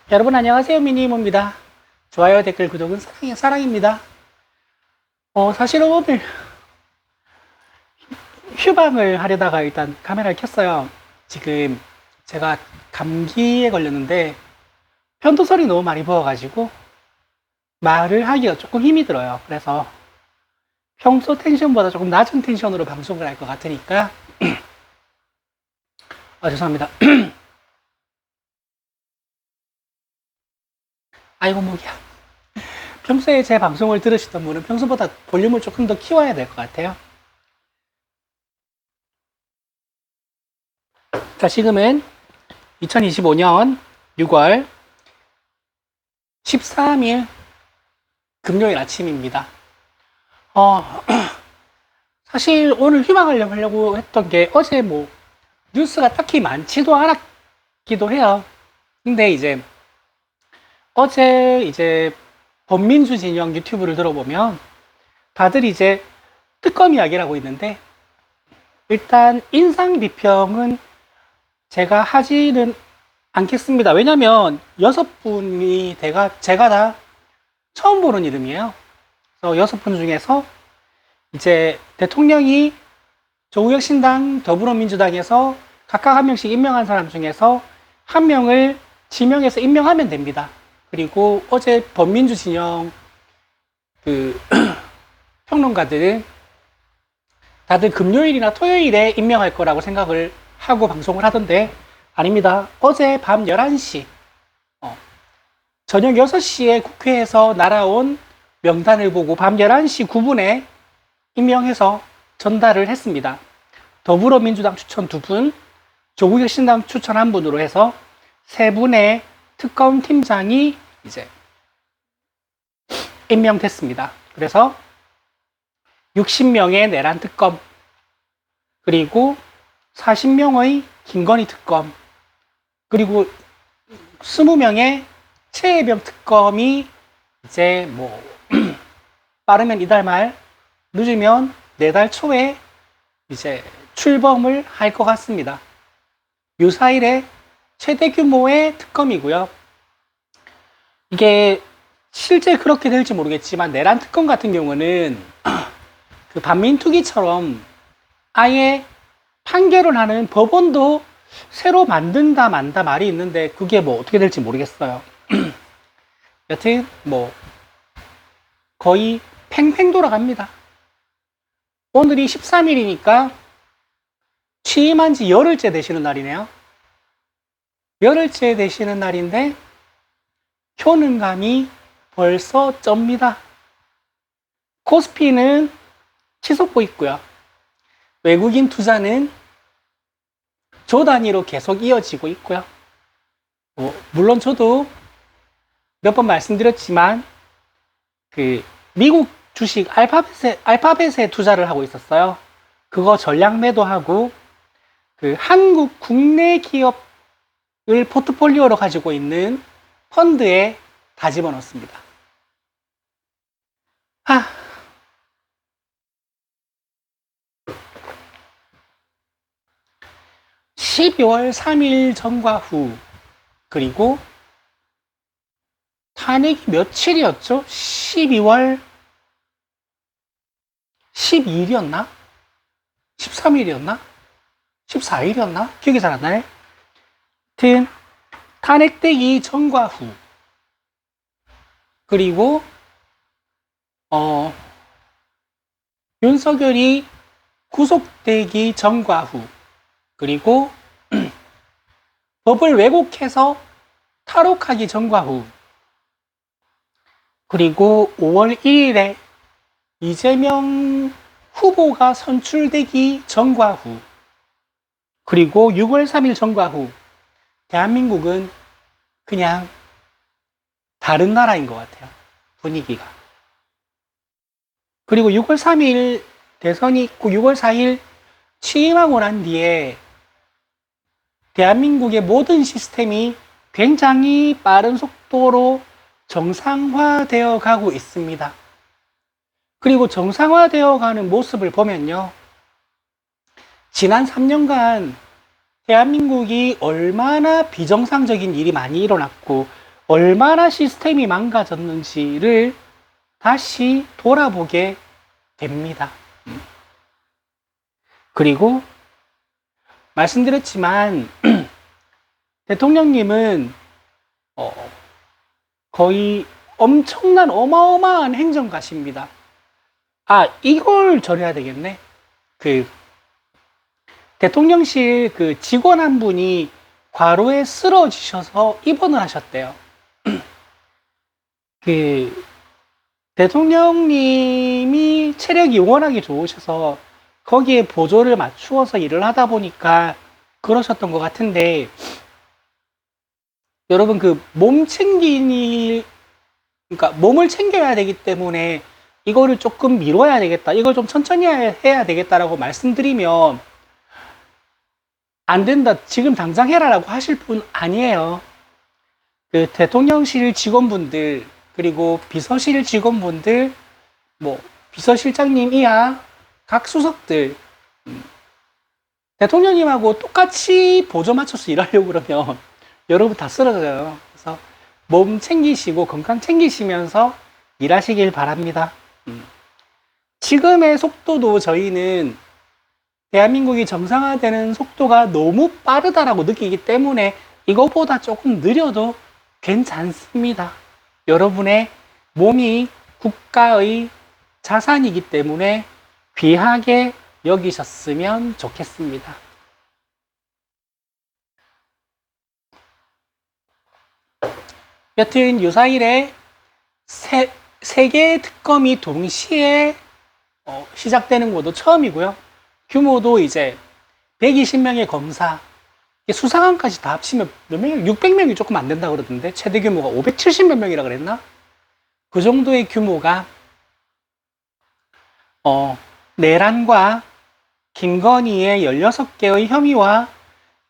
여러분 안녕하세요. 미니모입니다. 좋아요, 댓글, 구독은 사랑입니다. 사실은 오늘 휴방을 하려다가 일단 카메라를 켰어요. 지금 제가 감기에 걸렸는데 편도설이 너무 많이 부어가지고 말을 하기가 조금 힘이 들어요. 그래서 평소 텐션보다 조금 낮은 텐션으로 방송을 할 것 같으니까 죄송합니다. 아이고 목이야. 평소에 제 방송을 들으시던 분은 평소보다 볼륨을 조금 더 키워야 될 것 같아요. 자, 지금은 2025년 6월 13일 금요일 아침입니다. 사실 오늘 휴방하려고 했던 게 어제 뉴스가 딱히 많지도 않았기도 해요. 근데 어제 범민주 진영 유튜브를 들어보면 다들 특검 이야기를 하고 있는데, 일단 인상 비평은 제가 하지는 않겠습니다. 왜냐면 6분이 제가 다 처음 보는 이름이에요. 그래서 6분 중에서 대통령이 조국혁신당, 더불어민주당에서 각각 한 명씩 임명한 사람 중에서 한 명을 지명해서 임명하면 됩니다. 그리고 어제 범민주 진영 평론가들은 다들 금요일이나 토요일에 임명할 거라고 생각을 하고 방송을 하던데, 아닙니다. 어제 밤 11시, 저녁 6시에 국회에서 날아온 명단을 보고 밤 11시 9분에 임명해서 전달을 했습니다. 더불어민주당 추천 2분, 조국혁신당 추천 1분으로 해서 3분의 특검 팀장이 임명됐습니다. 그래서 60명의 내란 특검, 그리고 40명의 김건희 특검, 그리고 20명의 최혜병 특검이 빠르면 이달 말, 늦으면 내달 초에 출범을 할 것 같습니다. 유사일의 최대 규모의 특검이고요. 이게 실제 그렇게 될지 모르겠지만, 내란 특검 같은 경우는 그 반민특위처럼 아예 판결을 하는 법원도 새로 만든다 만다 말이 있는데, 그게 어떻게 될지 모르겠어요. 여튼 거의 팽팽 돌아갑니다. 오늘이 13일이니까 취임한 지 열흘째 되시는 날이네요. 열흘째 되시는 날인데 효능감이 벌써 쩝니다. 코스피는 치솟고 있고요. 외국인 투자는 조 단위로 계속 이어지고 있고요. 물론 저도 몇 번 말씀드렸지만 미국 주식 알파벳에 투자를 하고 있었어요. 그거 전량 매도하고 한국 국내 기업을 포트폴리오로 가지고 있는 펀드에 다 집어넣습니다. 12월 3일 전과 후, 그리고 탄핵이 며칠이었죠? 12월 12일이었나? 13일이었나? 14일이었나? 기억이 잘 안 나네. 하여튼 탄핵되기 전과 후, 그리고 윤석열이 구속되기 전과 후, 그리고 법을 왜곡해서 탈옥하기 전과 후, 그리고 5월 1일에 이재명 후보가 선출되기 전과 후, 그리고 6월 3일 전과 후, 대한민국은 그냥 다른 나라인 것 같아요. 분위기가. 그리고 6월 3일 대선이 있고 6월 4일 취임하고 난 뒤에 대한민국의 모든 시스템이 굉장히 빠른 속도로 정상화되어 가고 있습니다. 그리고 정상화되어 가는 모습을 보면요, 지난 3년간 대한민국이 얼마나 비정상적인 일이 많이 일어났고 얼마나 시스템이 망가졌는지를 다시 돌아보게 됩니다. 그리고 말씀드렸지만 대통령님은 거의 엄청난 어마어마한 행정가십니다. 아, 이걸 전해야 되겠네. 그 대통령실 그 직원 한 분이 과로에 쓰러지셔서 입원을 하셨대요. 그 대통령님이 체력이 워낙에 좋으셔서 거기에 보조를 맞추어서 일을 하다 보니까 그러셨던 것 같은데, 여러분 그 그러니까 몸을 챙겨야 되기 때문에 이거를 조금 미뤄야 되겠다, 이걸 좀 천천히 해야 되겠다라고 말씀드리면 안 된다, 지금 당장 해라라고 하실 분 아니에요. 그 대통령실 직원분들, 그리고 비서실 직원분들, 뭐 비서실장님 이하 각 수석들, 대통령님하고 똑같이 보조 맞춰서 일하려고 그러면 여러분 다 쓰러져요. 그래서 몸 챙기시고 건강 챙기시면서 일하시길 바랍니다. 지금의 속도도 저희는 대한민국이 정상화되는 속도가 너무 빠르다라고 느끼기 때문에 이것보다 조금 느려도 괜찮습니다. 여러분의 몸이 국가의 자산이기 때문에 귀하게 여기셨으면 좋겠습니다. 여튼 요사일에 세 개의 특검이 동시에 시작되는 것도 처음이고요. 규모도 이제 120명의 검사, 수사관까지 다 합치면 몇 명이 600명이 조금 안 된다 그러던데, 최대 규모가 570몇 명이라 그랬나? 그 정도의 규모가 내란과 김건희의 16개의 혐의와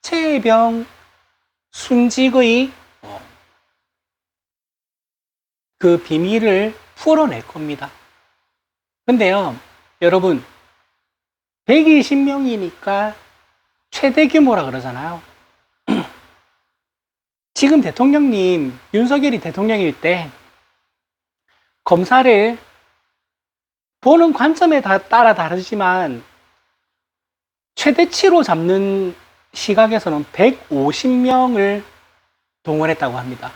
최혜병 순직의 그 비밀을 풀어낼 겁니다. 근데요, 여러분, 120명이니까 최대 규모라 그러잖아요. 지금 대통령님, 윤석열이 대통령일 때 검사를 보는 관점에 따라 다르지만 최대치로 잡는 시각에서는 150명을 동원했다고 합니다.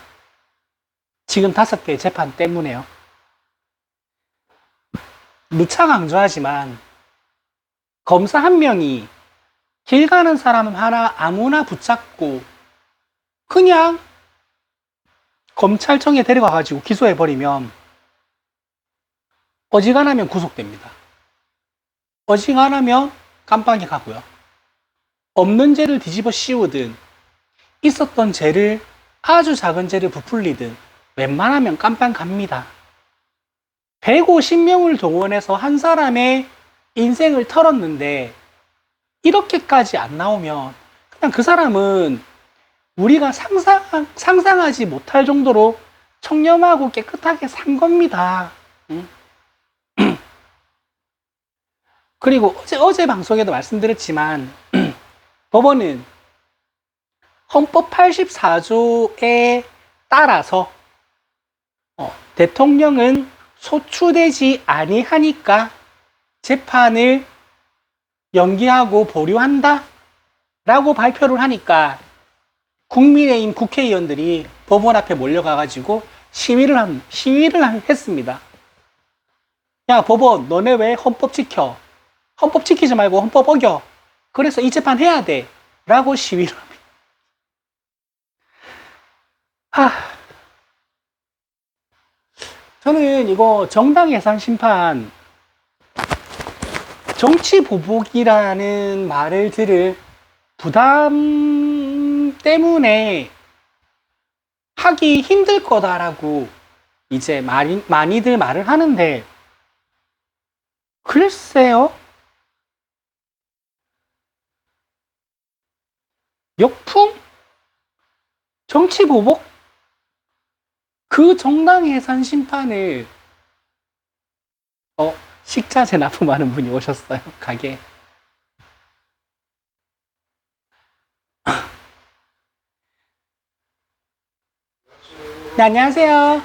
지금 5개 재판 때문에요. 누차 강조하지만 검사 한 명이 길 가는 사람 하나 아무나 붙잡고 그냥 검찰청에 데려가가지고 기소해버리면 어지간하면 구속됩니다. 어지간하면 깜빵에 가고요. 없는 죄를 뒤집어 씌우든 있었던 죄를, 아주 작은 죄를 부풀리든 웬만하면 깜빵 갑니다. 150명을 동원해서 한 사람의 인생을 털었는데 이렇게까지 안 나오면 그냥 그 사람은 우리가 상상하지 못할 정도로 청렴하고 깨끗하게 산 겁니다. 그리고 어제 방송에도 말씀드렸지만 법원은 헌법 84조에 따라서 대통령은 소추되지 아니하니까 재판을 연기하고 보류한다 라고 발표를 하니까 국민의힘 국회의원들이 법원 앞에 몰려가가지고 시위를 했습니다. 야, 법원, 너네 왜 헌법 지켜? 헌법 지키지 말고 헌법 어겨. 그래서 이 재판 해야 돼. 라고 시위를 합니다. 저는 이거 정당 예산 심판, 정치 보복이라는 말을 들을 부담 때문에 하기 힘들 거다라고 이제 많이들 말을 하는데, 글쎄요. 역풍? 정치 보복? 그 정당 예산 심판을 식자재 납품하는 분이 오셨어요, 가게. 네, 안녕하세요.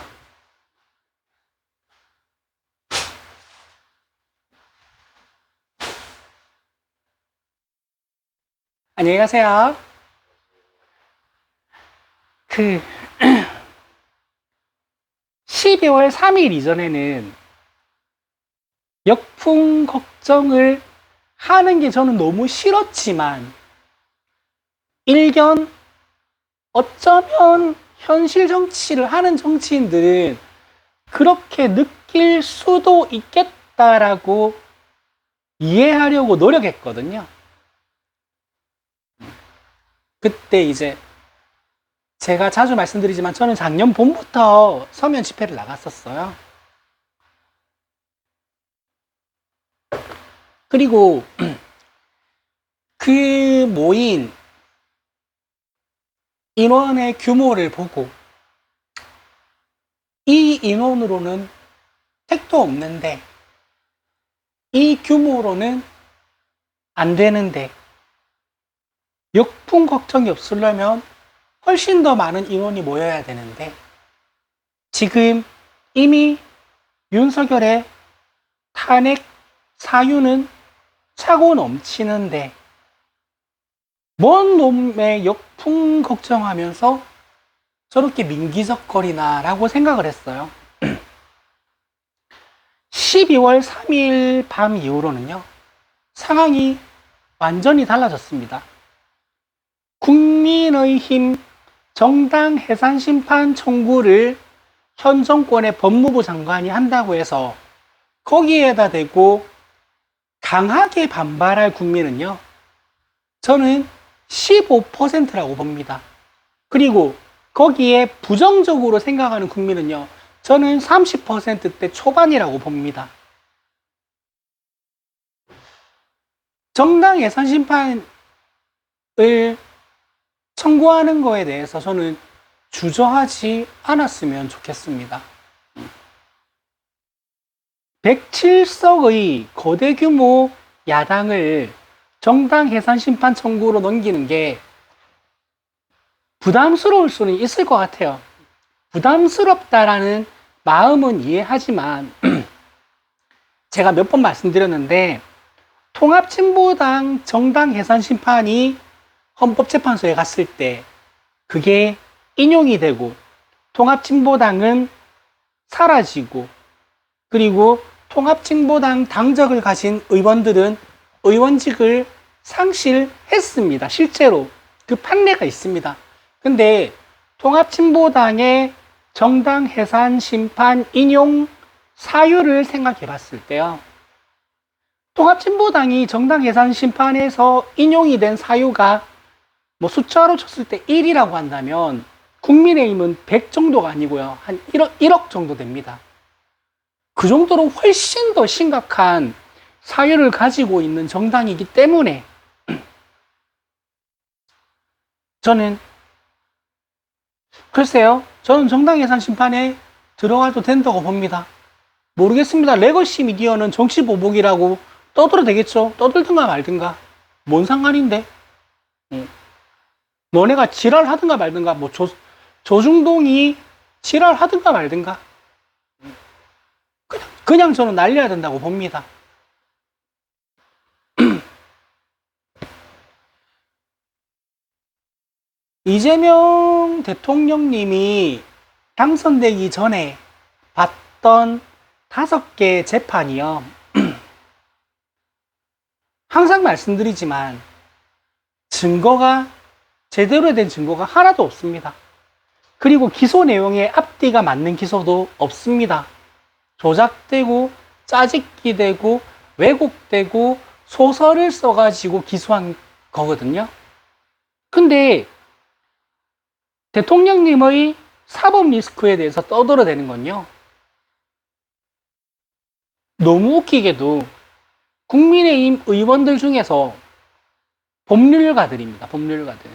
안녕히 가세요. 그, 12월 3일 이전에는 역풍 걱정을 하는 게 저는 너무 싫었지만, 일견 어쩌면 현실 정치를 하는 정치인들은 그렇게 느낄 수도 있겠다라고 이해하려고 노력했거든요. 그때 이제 제가 자주 말씀드리지만 저는 작년 봄부터 서면 집회를 나갔었어요. 그리고 그 모인 인원의 규모를 보고 이 인원으로는 택도 없는데 이 규모로는 안 되는데 역풍 걱정이 없으려면 훨씬 더 많은 인원이 모여야 되는데 지금 이미 윤석열의 탄핵 사유는 차고 넘치는데 뭔 놈의 역풍 걱정하면서 저렇게 민기적거리나 라고 생각을 했어요. 12월 3일 밤 이후로는요, 상황이 완전히 달라졌습니다. 국민의힘 정당 해산 심판 청구를 현 정권의 법무부 장관이 한다고 해서 거기에다 대고 강하게 반발할 국민은요, 저는 15%라고 봅니다. 그리고 거기에 부정적으로 생각하는 국민은요, 저는 30%대 초반이라고 봅니다. 정당 예산 심판을 청구하는 거에 대해서 저는 주저하지 않았으면 좋겠습니다. 107석의 거대 규모 야당을 정당 해산 심판 청구로 넘기는 게 부담스러울 수는 있을 것 같아요. 부담스럽다라는 마음은 이해하지만 제가 몇 번 말씀드렸는데 통합진보당 정당 해산 심판이 헌법재판소에 갔을 때 그게 인용이 되고 통합진보당은 사라지고 그리고 통합진보당 당적을 가진 의원들은 의원직을 상실했습니다. 실제로 그 판례가 있습니다. 근데 통합진보당의 정당 해산 심판 인용 사유를 생각해 봤을 때요. 통합진보당이 정당 해산 심판에서 인용이 된 사유가 뭐 숫자로 쳤을 때 1이라고 한다면 국민의힘은 100 정도가 아니고요. 한 1억 정도 됩니다. 그 정도로 훨씬 더 심각한 사유를 가지고 있는 정당이기 때문에 저는 글쎄요. 저는 정당 예산 심판에 들어가도 된다고 봅니다. 모르겠습니다. 레거시 미디어는 정치 보복이라고 떠들어도 되겠죠. 떠들든가 말든가. 뭔 상관인데. 너네가 지랄하든가 말든가. 뭐 조중동이 지랄하든가 말든가. 그냥 저는 날려야 된다고 봅니다. 이재명 대통령님이 당선되기 전에 봤던 5개 재판이요. 항상 말씀드리지만 제대로 된 증거가 하나도 없습니다. 그리고 기소 내용에 앞뒤가 맞는 기소도 없습니다. 조작되고 짜집기 되고 왜곡되고 소설을 써가지고 기소한 거거든요. 근데 대통령님의 사법 리스크에 대해서 떠들어대는 건요. 너무 웃기게도 국민의힘 의원들 중에서 법률가들입니다. 법률가들.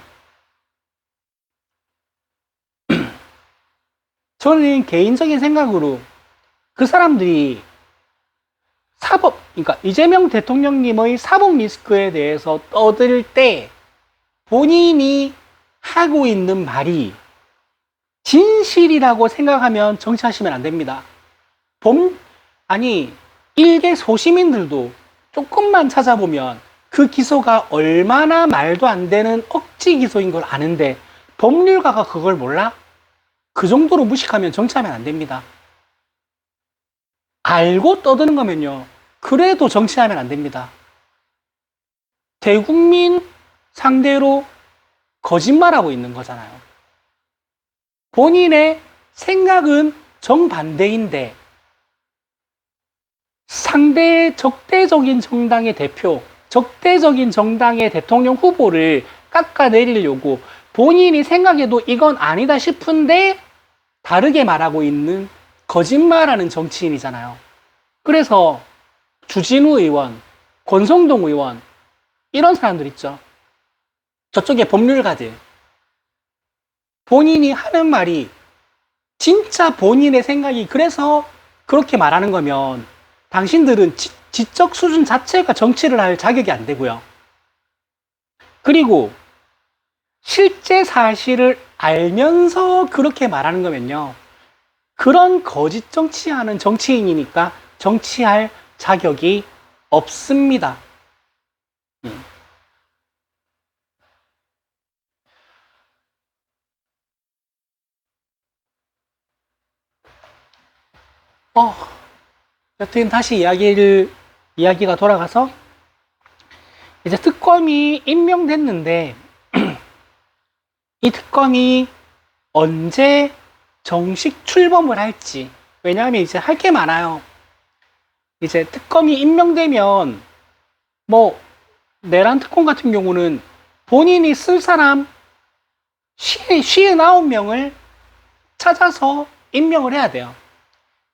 저는 개인적인 생각으로 그 사람들이 그러니까 이재명 대통령님의 사법 리스크에 대해서 떠들 때 본인이 하고 있는 말이 진실이라고 생각하면 정치하시면 안 됩니다. 아니, 일개 소시민들도 조금만 찾아보면 그 기소가 얼마나 말도 안 되는 억지 기소인 걸 아는데 법률가가 그걸 몰라? 그 정도로 무식하면 정치하면 안 됩니다. 알고 떠드는 거면요. 그래도 정치하면 안 됩니다. 대국민 상대로 거짓말하고 있는 거잖아요. 본인의 생각은 정반대인데 상대 적대적인 정당의 대표, 적대적인 정당의 대통령 후보를 깎아내리려고 본인이 생각해도 이건 아니다 싶은데 다르게 말하고 있는 거짓말하는 정치인이잖아요. 그래서 주진우 의원, 권성동 의원 이런 사람들 있죠. 저쪽에 법률가들. 본인이 하는 말이 진짜 본인의 생각이 그래서 그렇게 말하는 거면 당신들은 지적 수준 자체가 정치를 할 자격이 안 되고요. 그리고 실제 사실을 알면서 그렇게 말하는 거면요. 그런 거짓 정치하는 정치인이니까 정치할 자격이 없습니다. 여튼 다시 이야기가 돌아가서 이제 특검이 임명됐는데 이 특검이 언제 정식 출범을 할지. 왜냐하면 이제 할 게 많아요. 이제 특검이 임명되면 뭐 내란 특검 같은 경우는 본인이 쓸 사람 59명을 찾아서 임명을 해야 돼요.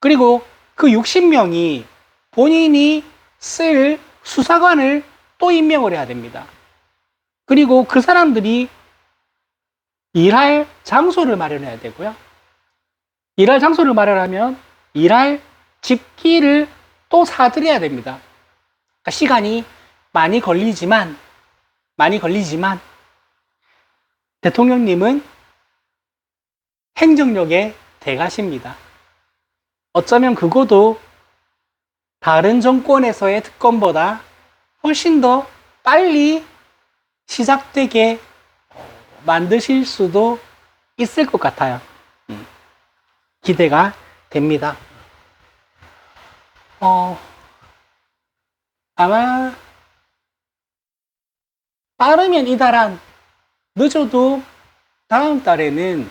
그리고 그 60명이 본인이 쓸 수사관을 또 임명을 해야 됩니다. 그리고 그 사람들이 일할 장소를 마련해야 되고요. 일할 장소를 마련하면 일할 집기를 또 사들여야 됩니다. 그러니까 시간이 많이 걸리지만 대통령님은 행정력의 대가십니다. 어쩌면 그거도 다른 정권에서의 특검보다 훨씬 더 빨리 시작되게 만드실 수도 있을 것 같아요. 기대가 됩니다. 아마 빠르면 이달 안, 늦어도 다음 달에는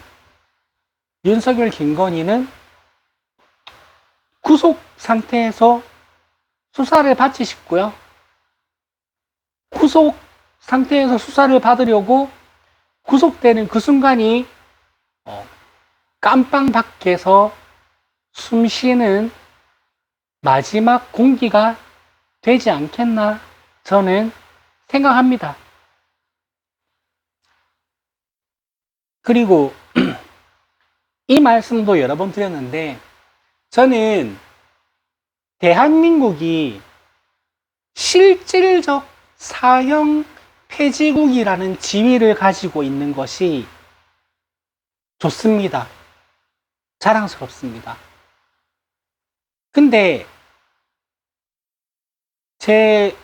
윤석열, 김건희는 구속 상태에서 수사를 받지 싶고요. 구속 상태에서 수사를 받으려고 구속되는 그 순간이 깜빵 밖에서 숨 쉬는 마지막 공기가 되지 않겠나 저는 생각합니다. 그리고 이 말씀도 여러 번 드렸는데 저는 대한민국이 실질적 사형 폐지국이라는 지위를 가지고 있는 것이 좋습니다. 자랑스럽습니다. 근데 제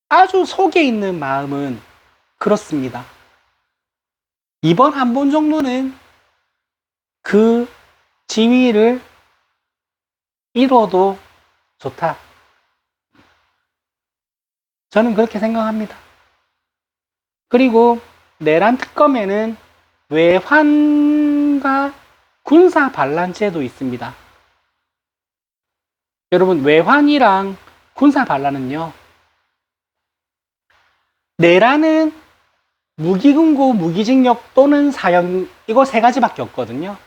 아주 속에 있는 마음은 그렇습니다. 이번 한 번 정도는 그 지위를 이뤄도 좋다. 저는 그렇게 생각합니다. 그리고 내란 특검에는 외환과 군사 반란죄도 있습니다. 여러분, 외환이랑 군사 반란은요, 내란은 무기금고, 무기징역 또는 사형, 이거 세 가지밖에 없거든요.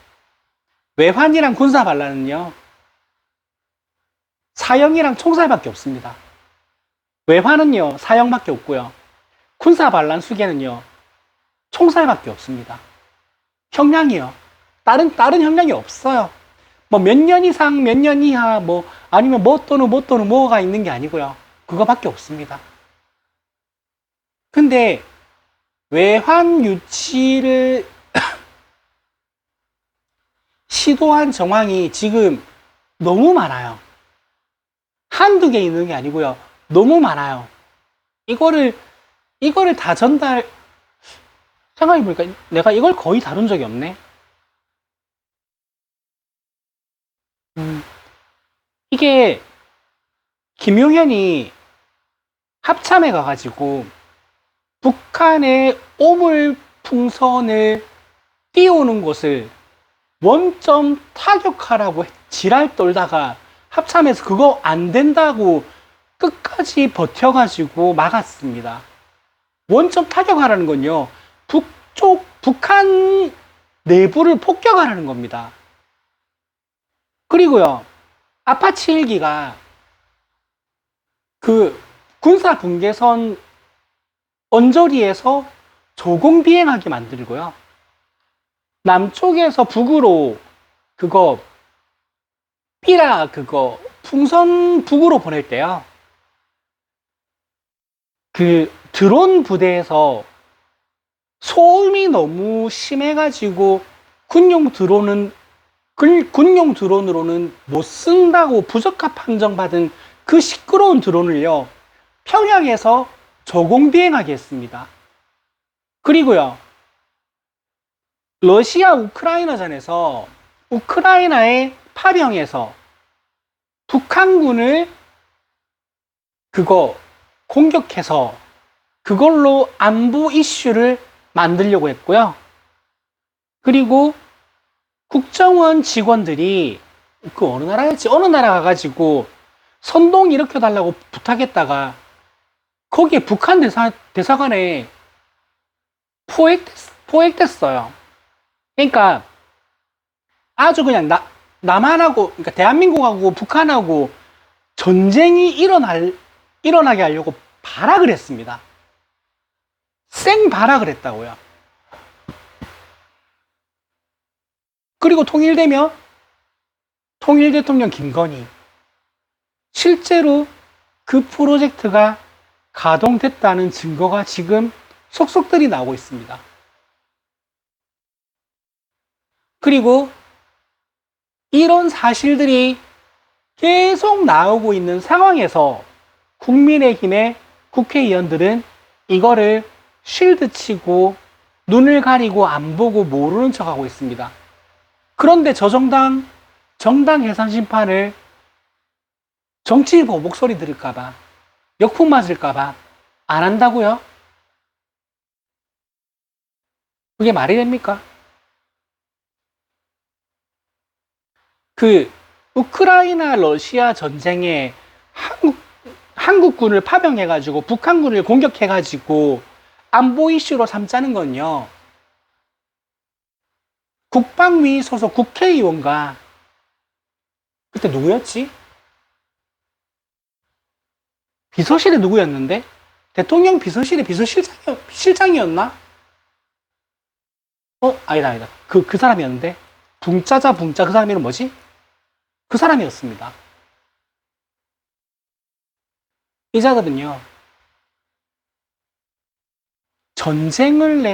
외환이랑 군사 반란은요, 사형이랑 총살밖에 없습니다. 외환은요, 사형밖에 없고요. 군사 반란 수계는요, 총살밖에 없습니다. 형량이요. 다른 형량이 없어요. 뭐 몇 년 이상, 몇 년 이하, 뭐 아니면 뭐 또는 뭐가 있는 게 아니고요. 그거밖에 없습니다. 근데 외환 유치를 시도한 정황이 지금 너무 많아요. 한두 개 있는 게 아니고요. 너무 많아요. 이거를 다 생각해보니까 내가 이걸 거의 다룬 적이 없네. 이게 김용현이 합참에 가가지고 북한의 오물풍선을 띄우는 곳을 원점 타격하라고 지랄 떨다가 합참에서 그거 안 된다고 끝까지 버텨가지고 막았습니다. 원점 타격하라는 건요, 북한 내부를 폭격하라는 겁니다. 그리고요, 아파치 1기가 그 군사 분계선 언저리에서 조공 비행하게 만들고요. 남쪽에서 북으로 그거 풍선 북으로 보낼 때요. 그 드론 부대에서 소음이 너무 심해가지고 군용 드론으로는 못 쓴다고 부적합 판정받은 그 시끄러운 드론을요, 평양에서 저공 비행하게 했습니다. 그리고요, 러시아 우크라이나전에서 우크라이나의 파병에서 북한군을 공격해서 그걸로 안보 이슈를 만들려고 했고요. 그리고 국정원 직원들이 어느 나라였지? 어느 나라 가가지고 선동 일으켜달라고 부탁했다가 거기에 북한 대사관에 포획됐어요. 그러니까 아주 그냥 남한하고, 그러니까 대한민국하고 북한하고 전쟁이 일어나게 하려고 발악을 했습니다. 생 발악을 했다고요. 그리고 통일되면 통일대통령 김건희, 실제로 그 프로젝트가 가동됐다는 증거가 지금 속속들이 나오고 있습니다. 그리고 이런 사실들이 계속 나오고 있는 상황에서 국민의힘의 국회의원들은 이거를 쉴드 치고 눈을 가리고 안 보고 모르는 척하고 있습니다. 그런데 정당 해산 심판을 정치 보복 소리 들을까봐, 역풍 맞을까봐 안 한다고요? 그게 말이 됩니까? 우크라이나 러시아 전쟁에 한국군을 파병해가지고 북한군을 공격해가지고 안보 이슈로 삼자는 건요, 국방위 소속 국회의원과 그때 누구였지? 비서실에 누구였는데? 대통령 비서실의 비서실장이었나? 아니다. 그 사람이었는데? 붕짜자 그 사람 이름 뭐지? 그 사람이었습니다. 이 자들은요, 전쟁을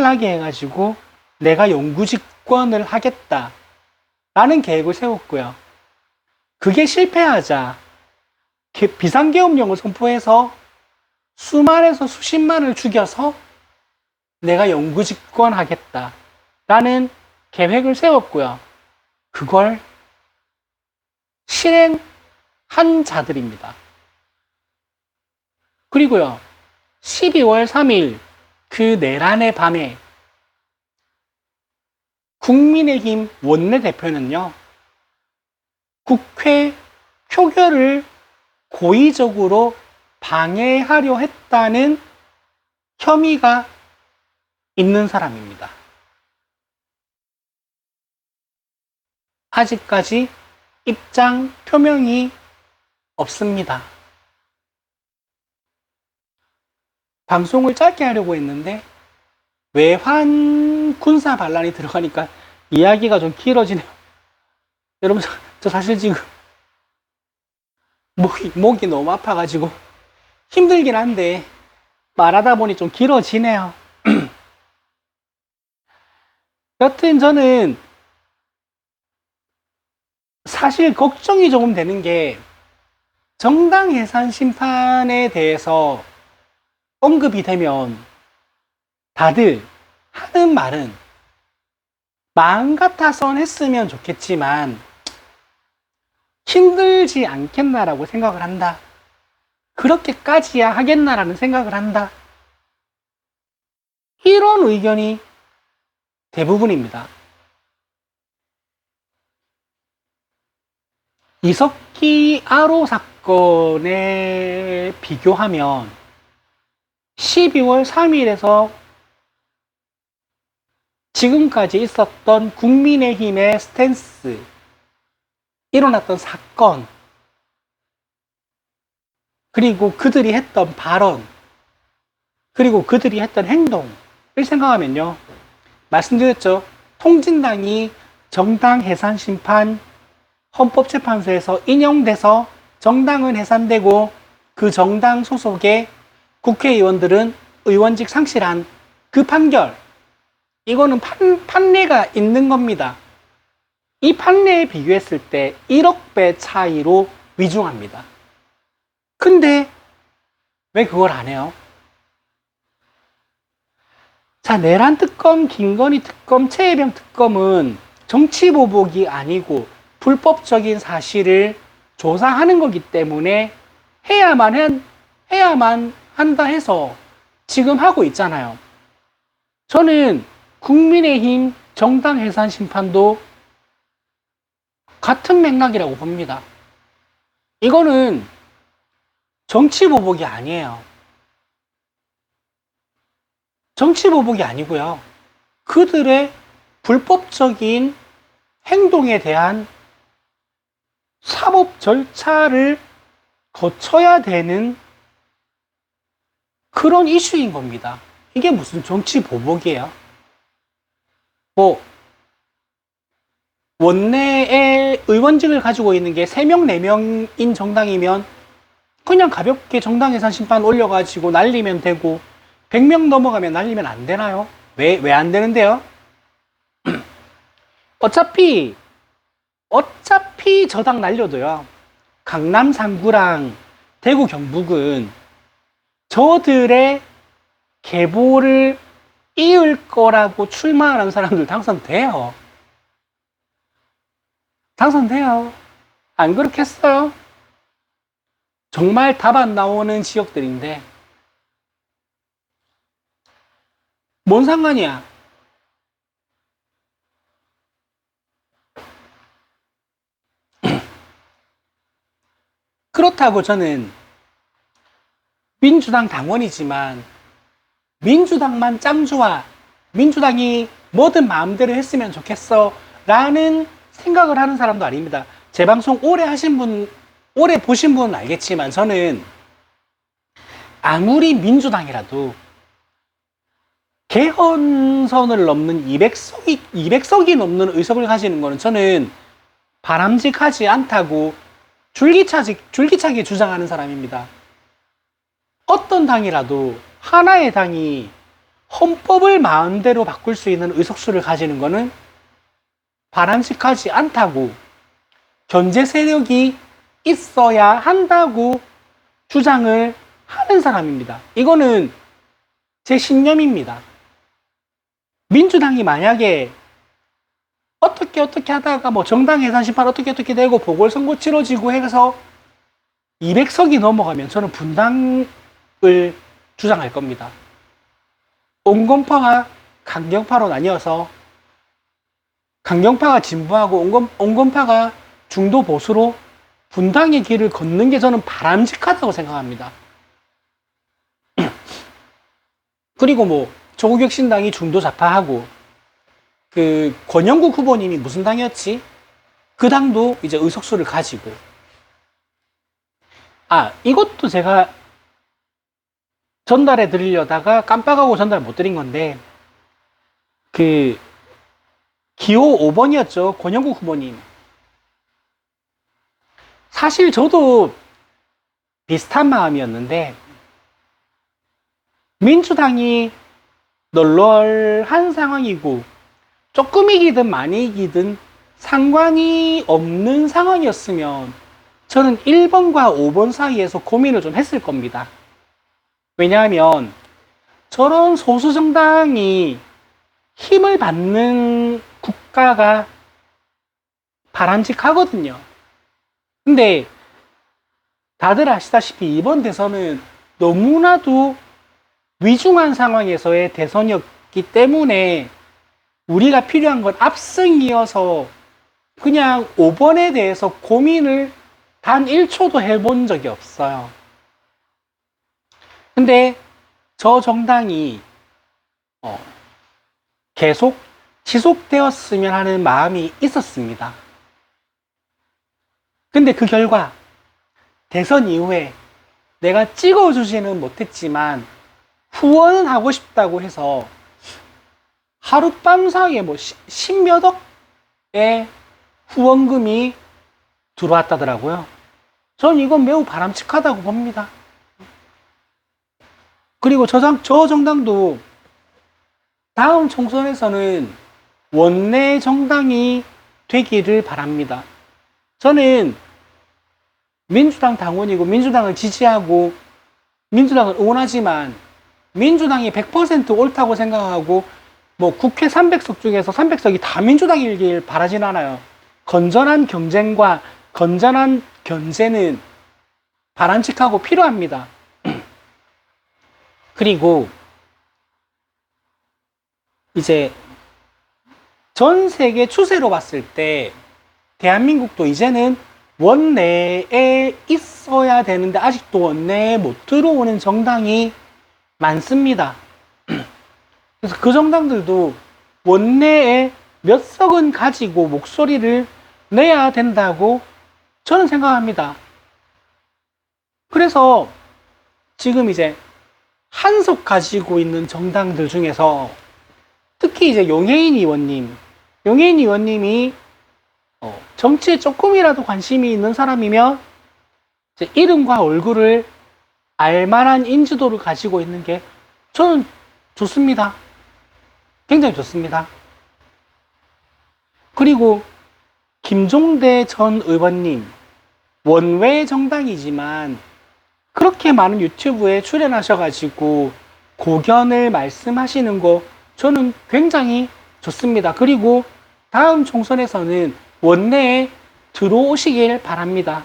하게 해가지고 내가 영구집권을 하겠다라는 계획을 세웠고요. 그게 실패하자 비상계엄령을 선포해서 수만에서 수십만을 죽여서 내가 영구집권하겠다라는 계획을 세웠고요. 그걸 실행한 자들입니다. 그리고요, 12월 3일 그 내란의 밤에 국민의힘 원내대표는요, 국회 표결을 고의적으로 방해하려 했다는 혐의가 있는 사람입니다. 아직까지 입장 표명이 없습니다. 방송을 짧게 하려고 했는데 외환 군사 반란이 들어가니까 이야기가 좀 길어지네요. 여러분, 저 사실 지금 목이 너무 아파가지고 힘들긴 한데 말하다 보니 좀 길어지네요. 여튼 저는 사실 걱정이 조금 되는 게 정당 해산 심판에 대해서 언급이 되면 다들 하는 말은 마음 같아선 했으면 좋겠지만 힘들지 않겠나라고 생각을 한다. 그렇게까지야 하겠나라는 생각을 한다. 이런 의견이 대부분입니다. 이석기 아로 사건에 비교하면 12월 3일에서 지금까지 있었던 국민의힘의 스탠스, 일어났던 사건, 그리고 그들이 했던 발언, 그리고 그들이 했던 행동을 생각하면요. 말씀드렸죠. 통진당이 정당 해산 심판 헌법재판소에서 인용돼서 정당은 해산되고 그 정당 소속의 국회의원들은 의원직 상실한 그 판결, 이거는 판례가 있는 겁니다. 이 판례에 비교했을 때 1억 배 차이로 위중합니다. 근데 왜 그걸 안 해요? 자, 내란 특검, 김건희 특검, 최혜병 특검은 정치 보복이 아니고 불법적인 사실을 조사하는 거기 때문에 해야만 한다 해서 지금 하고 있잖아요. 저는 국민의힘 정당 해산 심판도 같은 맥락이라고 봅니다. 이거는 정치 보복이 아니에요. 정치 보복이 아니고요. 그들의 불법적인 행동에 대한 사법 절차를 거쳐야 되는 그런 이슈인 겁니다. 이게 무슨 정치 보복이에요? 뭐 원내에 의원직을 가지고 있는 게 3명, 4명인 정당이면 그냥 가볍게 정당 해산 심판 올려가지고 날리면 되고 100명 넘어가면 날리면 안 되나요? 왜 안 되는데요? 어차피 저당 날려도요. 강남 3구랑 대구 경북은 저들의 계보를 이을 거라고 출마하는 사람들 당선돼요. 당선돼요. 안 그렇겠어요? 정말 답 안 나오는 지역들인데 뭔 상관이야? 그렇다고 저는 민주당 당원이지만 민주당만 짱 좋아, 민주당이 뭐든 마음대로 했으면 좋겠어 라는 생각을 하는 사람도 아닙니다. 제 방송 오래 보신 분은 알겠지만 저는 아무리 민주당이라도 개헌선을 넘는 200석이 넘는 의석을 가지는 거는 저는 바람직하지 않다고 줄기차게 주장하는 사람입니다. 어떤 당이라도 하나의 당이 헌법을 마음대로 바꿀 수 있는 의석수를 가지는 거는 바람직하지 않다고, 견제 세력이 있어야 한다고 주장을 하는 사람입니다. 이거는 제 신념입니다. 민주당이 만약에 어떻게 하다가 뭐 정당 해산 심판 어떻게 되고 보궐선거 치러지고 해서 200석이 넘어가면 저는 분당을 주장할 겁니다. 온건파가 강경파로 나뉘어서 강경파가 진보하고 온건파가 중도 보수로 분당의 길을 걷는 게 저는 바람직하다고 생각합니다. 그리고 뭐 조국혁 신당이 중도 좌파하고 그 권영국 후보님이 무슨 당이었지? 그 당도 이제 의석수를 가지고, 이것도 제가 전달해 드리려다가 깜빡하고 전달 못 드린 건데, 그 기호 5번이었죠. 권영국 후보님. 사실 저도 비슷한 마음이었는데 민주당이 널널한 상황이고 조금 이기든 많이 이기든 상관이 없는 상황이었으면 저는 1번과 5번 사이에서 고민을 좀 했을 겁니다. 왜냐하면 저런 소수 정당이 힘을 받는 국가가 바람직하거든요. 근데 다들 아시다시피 이번 대선은 너무나도 위중한 상황에서의 대선이었기 때문에 우리가 필요한 건 압승이어서 그냥 5번에 대해서 고민을 단 1초도 해본 적이 없어요. 근데 저 정당이 계속 지속되었으면 하는 마음이 있었습니다. 근데 그 결과 대선 이후에 내가 찍어주지는 못했지만 후원은 하고 싶다고 해서 하룻밤 사이에 뭐 10몇 억의 후원금이 들어왔다더라고요. 전 이건 매우 바람직하다고 봅니다. 그리고 저 정당도 다음 총선에서는 원내 정당이 되기를 바랍니다. 저는 민주당 당원이고 민주당을 지지하고 민주당을 응원하지만 민주당이 100% 옳다고 생각하고 뭐 국회 300석 중에서 300석이 다 민주당이길 바라진 않아요. 건전한 경쟁과 건전한 견제는 바람직하고 필요합니다. 그리고 이제 전 세계 추세로 봤을 때 대한민국도 이제는 원내에 있어야 되는데 아직도 원내에 못 들어오는 정당이 많습니다. 그래서 그 정당들도 원내에 몇 석은 가지고 목소리를 내야 된다고 저는 생각합니다. 그래서 지금 이제 한 석 가지고 있는 정당들 중에서 특히 이제 용해인 의원님이 정치에 조금이라도 관심이 있는 사람이면 이제 이름과 얼굴을 알만한 인지도를 가지고 있는 게 저는 좋습니다. 굉장히 좋습니다. 그리고 김종대 전 의원님, 원외 정당이지만 그렇게 많은 유튜브에 출연하셔가지고 고견을 말씀하시는 거 저는 굉장히 좋습니다. 그리고 다음 총선에서는 원내에 들어오시길 바랍니다.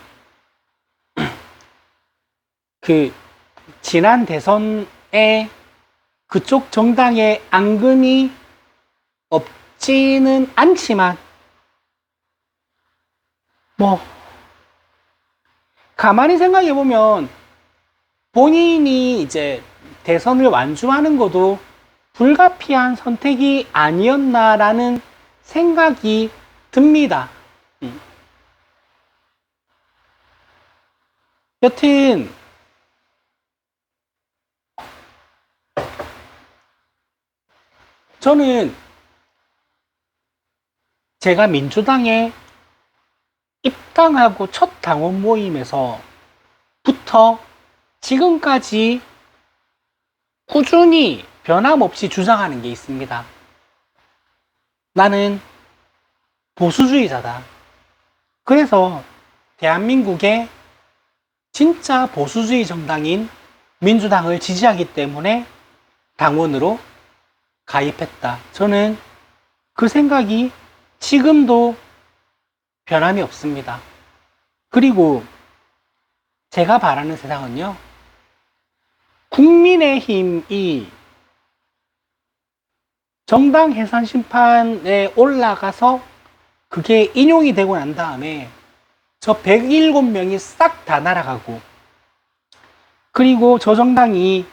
지난 대선에 그쪽 정당의 앙금이 없지는 않지만 가만히 생각해보면 본인이 이제 대선을 완주하는 것도 불가피한 선택이 아니었나라는 생각이 듭니다. 여튼 저는 제가 민주당에 입당하고 첫 당원 모임에서부터 지금까지 꾸준히 변함없이 주장하는 게 있습니다. 나는 보수주의자다. 그래서 대한민국의 진짜 보수주의 정당인 민주당을 지지하기 때문에 당원으로 가입했다. 저는 그 생각이 지금도 변함이 없습니다. 그리고 제가 바라는 세상은요, 국민의힘이 정당 해산 심판에 올라가서 그게 인용이 되고 난 다음에 저 107명이 싹 다 날아가고, 그리고 저 정당이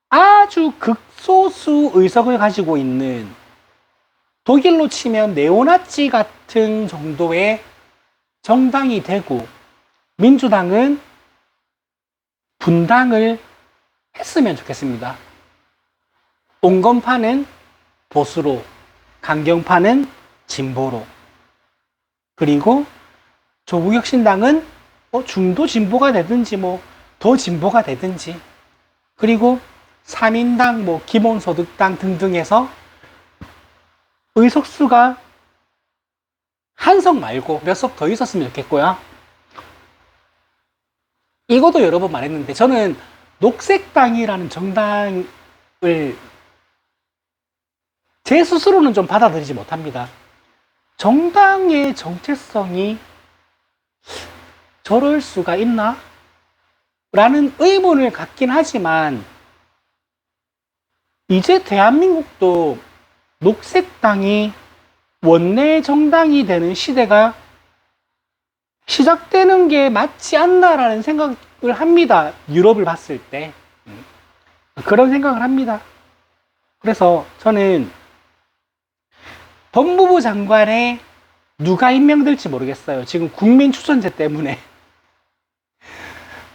아주 극소수 의석을 가지고 있는 독일로 치면 네오나치 같은 정도의 정당이 되고 민주당은 분당을 했으면 좋겠습니다. 온건파는 보수로, 강경파는 진보로, 그리고 조국혁신당은 중도 진보가 되든지 더 진보가 되든지, 그리고 3인당 기본소득당 등등해서 의석수가 한 석 말고 몇 석 더 있었으면 좋겠고요. 이것도 여러 번 말했는데 저는 녹색당이라는 정당을 제 스스로는 좀 받아들이지 못합니다. 정당의 정체성이 저럴 수가 있나? 라는 의문을 갖긴 하지만 이제 대한민국도 녹색당이 원내 정당이 되는 시대가 시작되는 게 맞지 않나라는 생각을 합니다. 유럽을 봤을 때. 그런 생각을 합니다. 그래서 저는 법무부 장관에 누가 임명될지 모르겠어요. 지금 국민추천제 때문에.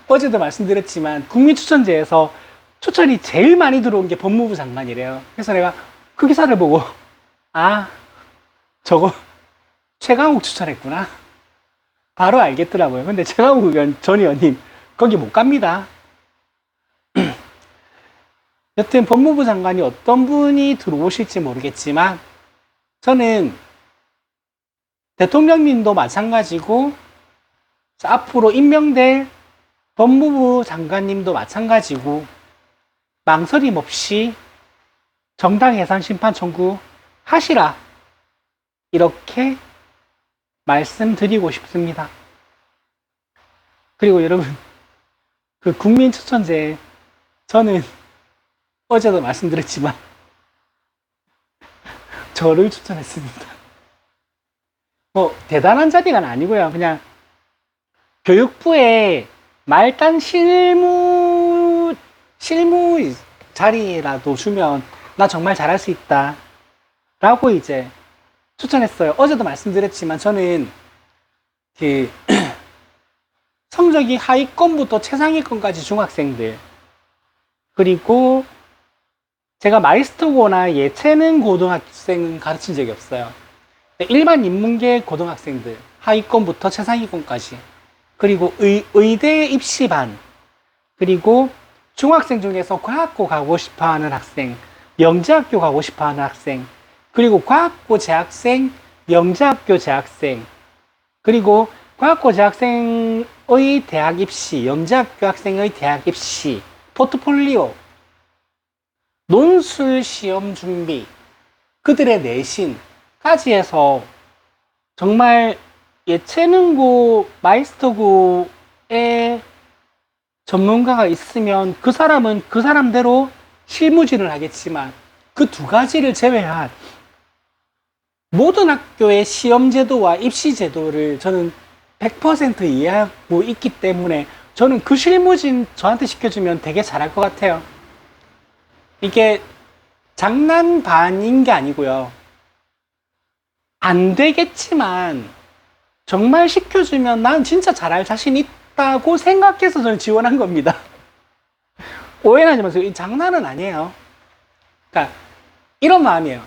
어제도 말씀드렸지만 국민추천제에서 추천이 제일 많이 들어온 게 법무부 장관이래요. 그래서 내가 그 기사를 보고 아, 저거 최강욱 추천했구나. 바로 알겠더라고요. 근데 최강욱 전 의원님 거기 못 갑니다. 여튼 법무부 장관이 어떤 분이 들어오실지 모르겠지만 저는 대통령님도 마찬가지고 앞으로 임명될 법무부 장관님도 마찬가지고 망설임 없이 정당 해산 심판 청구 하시라 이렇게 말씀드리고 싶습니다. 그리고 여러분 그 국민추천제 저는 어제도 말씀드렸지만 저를 추천했습니다. 뭐 대단한 자리가 아니고요. 그냥 교육부에 말단 실무 자리라도 주면 나 정말 잘할 수 있다 라고 이제 추천했어요. 어제도 말씀드렸지만 저는 그 성적이 하위권부터 최상위권까지 중학생들 그리고 제가 마이스터고나 예체능 고등학생은 가르친 적이 없어요. 일반 인문계 고등학생들 하위권부터 최상위권까지 그리고 의대 입시반 그리고 중학생 중에서 과학고 가고 싶어하는 학생 영재학교 가고 싶어하는 학생 그리고 과학고 재학생 영재학교 재학생 그리고 과학고 재학생의 대학 입시 영재학교 학생의 대학 입시 포트폴리오 논술 시험 준비 그들의 내신까지 해서 정말 예체능고 마이스터고에 전문가가 있으면 그 사람은 그 사람대로 실무진을 하겠지만 그 두 가지를 제외한 모든 학교의 시험 제도와 입시 제도를 저는 100% 이해하고 있기 때문에 저는 그 실무진 저한테 시켜주면 되게 잘할 것 같아요. 이게 장난 반인 게 아니고요. 안 되겠지만 정말 시켜주면 난 진짜 잘할 자신 있다고 생각해서 저는 지원한 겁니다. 오해하지 마세요. 이 장난은 아니에요. 그러니까 이런 마음이에요.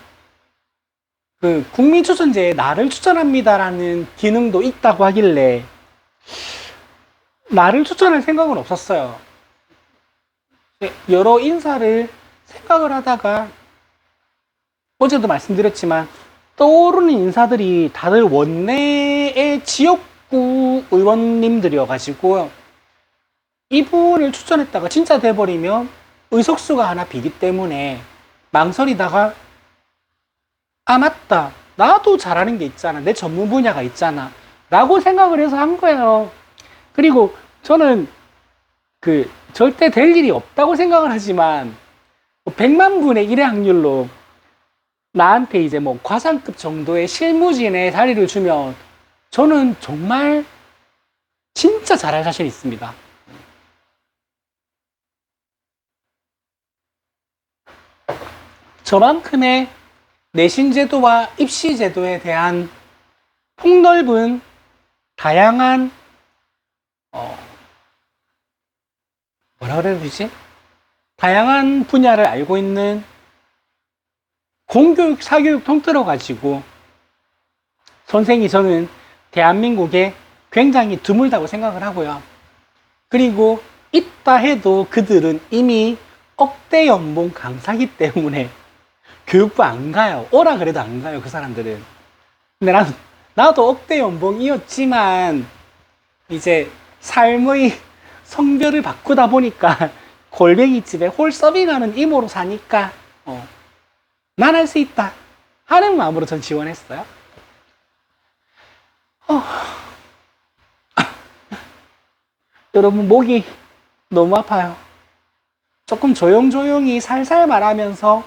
그 국민추천제에 나를 추천합니다라는 기능도 있다고 하길래 나를 추천할 생각은 없었어요. 여러 인사를 생각을 하다가 어제도 말씀드렸지만 떠오르는 인사들이 다들 원내의 지역구 의원님들이어가지고 이분을 추천했다가 진짜 돼버리면 의석수가 하나 비기 때문에 망설이다가 아 맞다 나도 잘하는 게 있잖아 내 전문 분야가 있잖아 라고 생각을 해서 한 거예요. 그리고 저는 그 절대 될 일이 없다고 생각을 하지만 100만 분의 1의 확률로 나한테 이제 뭐 과장급 정도의 실무진의 자리를 주면 저는 정말 진짜 잘할 자신 있습니다. 저만큼의 내신 제도와 입시 제도에 대한 폭넓은 다양한 뭐라 그래야 되지? 다양한 분야를 알고 있는 공교육, 사교육 통틀어 가지고 선생이 저는 대한민국에 굉장히 드물다고 생각을 하고요. 그리고 있다 해도 그들은 이미 억대 연봉 강사기 때문에 교육부 안 가요. 오라 그래도 안 가요, 그 사람들은. 근데 난 나도 억대 연봉이었지만 이제 삶의 성별을 바꾸다 보니까 골뱅이집에 홀서빙하는 이모로 사니까 난 할 수 있다 하는 마음으로 전 지원했어요. 여러분, 목이 너무 아파요. 조금 조용조용히 살살 말하면서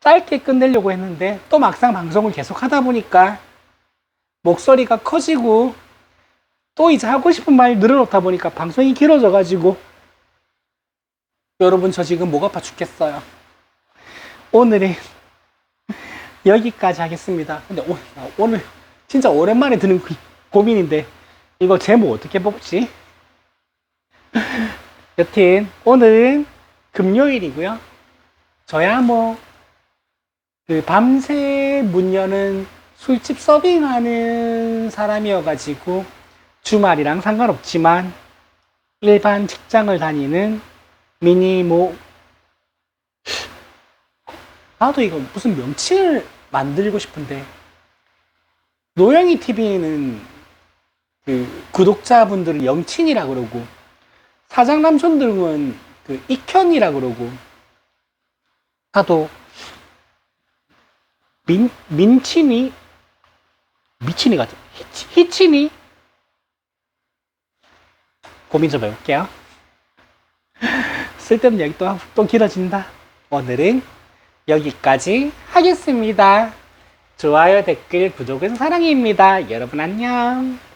짧게 끝내려고 했는데 또 막상 방송을 계속 하다 보니까 목소리가 커지고 또 이제 하고 싶은 말 늘어놓다 보니까 방송이 길어져가지고 여러분, 저 지금 목 아파 죽겠어요. 오늘은 여기까지 하겠습니다. 근데 오늘 진짜 오랜만에 드는 고민인데 이거 제목 어떻게 뽑지? 여튼 오늘은 금요일이고요. 저야 뭐 그 밤새 문 여는 술집 서빙하는 사람이어가지고 주말이랑 상관없지만 일반 직장을 다니는 미니모, 나도 이거 무슨 명칭을 만들고 싶은데, 노영이 TV는 그 구독자분들은 영친이라 그러고 사장남촌들은 그 익현이라 그러고, 나도 민친이 미친이 같아. 희친이 고민 좀 해볼게요. 쓸데없는 얘기 또 길어진다. 오늘은 여기까지 하겠습니다. 좋아요, 댓글, 구독은 사랑입니다. 여러분 안녕.